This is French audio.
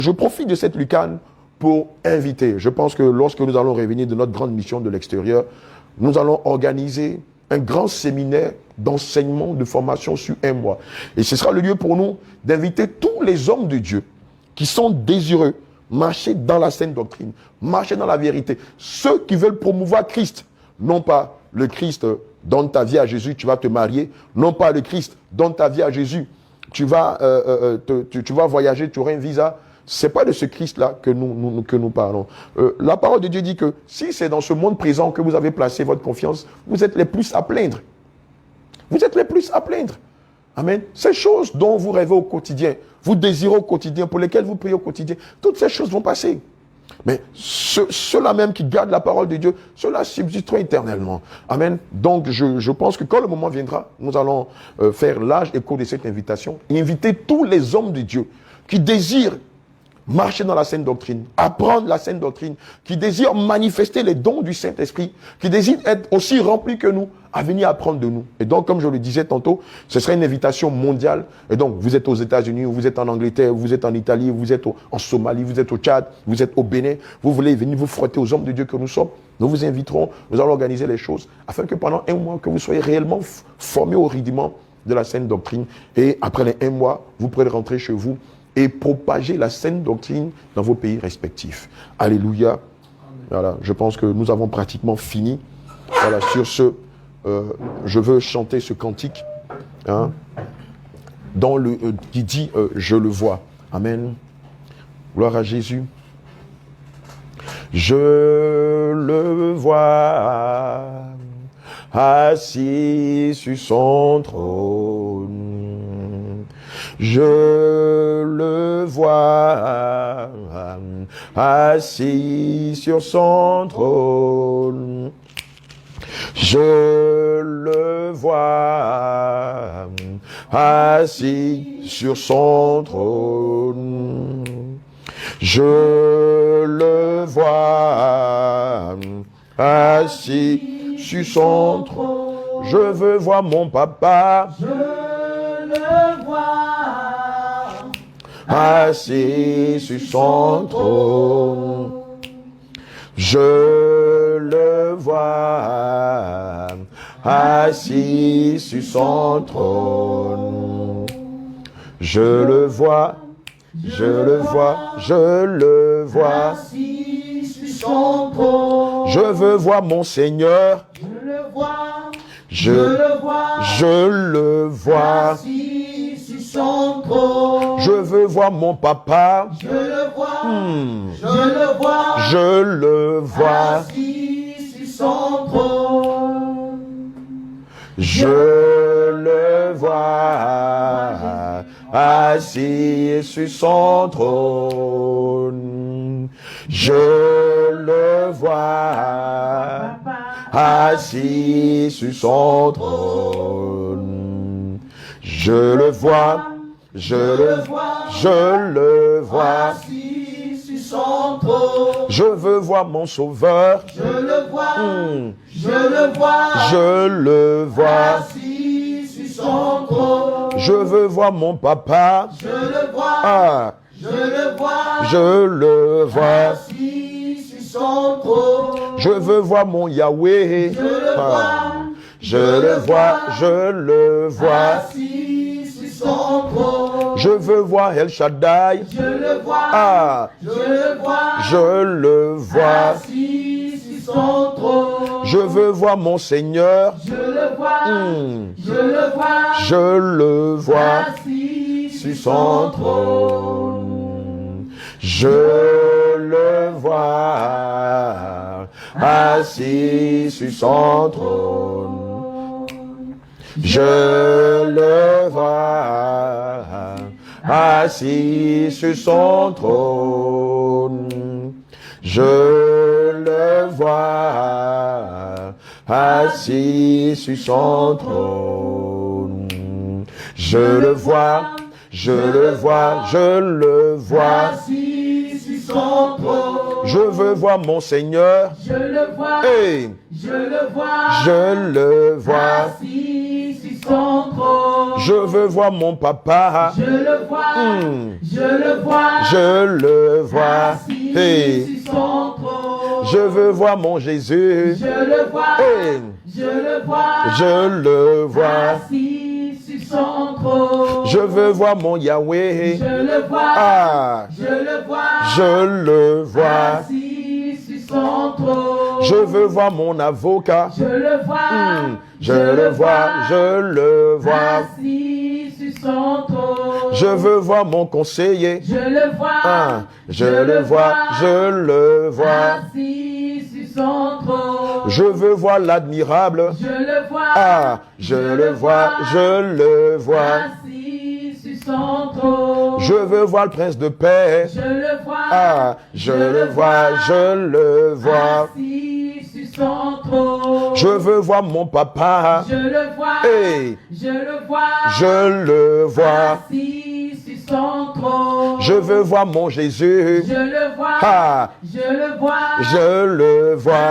Je profite de cette lucane pour inviter. Je pense que lorsque nous allons revenir de notre grande mission de l'extérieur, nous allons organiser un grand séminaire d'enseignement, de formation sur 1 mois. Et ce sera le lieu pour nous d'inviter tous les hommes de Dieu qui sont désireux, marcher dans la saine doctrine, marcher dans la vérité. Ceux qui veulent promouvoir Christ, non pas le Christ, donne ta vie à Jésus, tu vas te marier, non pas le Christ, donne ta vie à Jésus, tu vas voyager, tu auras un visa. C'est pas de ce Christ-là que nous parlons. La parole de Dieu dit que si c'est dans ce monde présent que vous avez placé votre confiance, vous êtes les plus à plaindre. Vous êtes les plus à plaindre. Amen. Ces choses dont vous rêvez au quotidien, vous désirez au quotidien, pour lesquelles vous priez au quotidien, toutes ces choses vont passer. Mais ceux-là même qui gardent la parole de Dieu, ceux-là subsisteront éternellement. Amen. Donc, je pense que quand le moment viendra, nous allons faire large écho de cette invitation et inviter tous les hommes de Dieu qui désirent marcher dans la saine doctrine, apprendre la saine doctrine, qui désirent manifester les dons du Saint-Esprit, qui désirent être aussi remplis que nous, à venir apprendre de nous. Et donc, comme je le disais tantôt, ce serait une invitation mondiale. Et donc, vous êtes aux États-Unis, vous êtes en Angleterre, vous êtes en Italie, vous êtes en Somalie, vous êtes au Tchad, vous êtes au Bénin, vous voulez venir vous frotter aux hommes de Dieu que nous sommes, nous vous inviterons, nous allons organiser les choses, afin que pendant 1 mois, que vous soyez réellement formés au rudiment de la saine doctrine. Et après les 1 mois, vous pourrez rentrer chez vous et propager la saine doctrine dans vos pays respectifs. Alléluia. Voilà, je pense que nous avons pratiquement fini. Voilà, sur ce, je veux chanter ce cantique qui dit je le vois. Amen. Gloire à Jésus. Je le vois assis sur son trône. Je le vois assis sur son trône. Je le vois assis sur son trône. Je le vois assis sur son trône. Je veux voir mon papa. Je le vois assis sur son trône. Je le vois assis sur son trône. Je le vois, je le vois, je le vois assis sur son trône. Je veux voir mon Seigneur. Je le vois, Je le vois, je le vois. assis sur son trône. Je veux voir mon papa. Je le vois, je le vois, Je le vois. assis sur son trône. Je le vois assis sur son trône. Je le vois assis sur son trône. Je le vois, je le vois, je le vois. Assis sur son trône. Je veux voir mon sauveur. Je le vois, je le vois, Je le vois. assis sur son trône. Je veux voir mon papa. Je le vois, Ah, je le vois, je le vois. assis sur son trône. Je veux voir mon Yahweh. Je le vois, Je le vois, je le vois. assis sur son trône. Je veux voir El Shaddai. Je le vois, Ah, je le vois, je le vois. assis sur son trône. Je veux voir mon Seigneur. Je le vois, je le vois, Je le vois assis sur son trône. Je le vois assis sur son trône. Je le vois assis sur son trône. Je le vois assis sur son trône. Je le vois, je le vois, je le vois. assis sur son trône. Je veux voir mon Seigneur. Je le vois, Hey, je le vois, je le vois. assis sur son trône. Je veux voir mon papa. Je le vois, je le vois, Je le vois. assis Hey. sur son trône. Je veux voir mon Jésus. Je le vois, Hey. je le vois, Je le vois. assis sur son trône. Je veux voir mon Yahweh. Je le vois, Ah, je le vois, je le vois. assis sur son trône. Je veux voir mon avocat. Je le vois, Je le vois, je le vois. assis sur son trône. Je veux voir mon conseiller. Je le vois, Ah, je le vois, je le vois. assis sur son trône. Je veux voir l'admirable. Je le vois, Ah, je le vois, je le vois. assis sur son trône. Je veux voir le prince de paix. Je le vois, Ah, je le vois, je le vois. assis sur son trône. Je veux voir mon papa. Je le vois, Hey. je le vois, Je le vois. assis sur son trône. Je veux voir mon Jésus. Je le vois, Ah, je le vois. je le vois.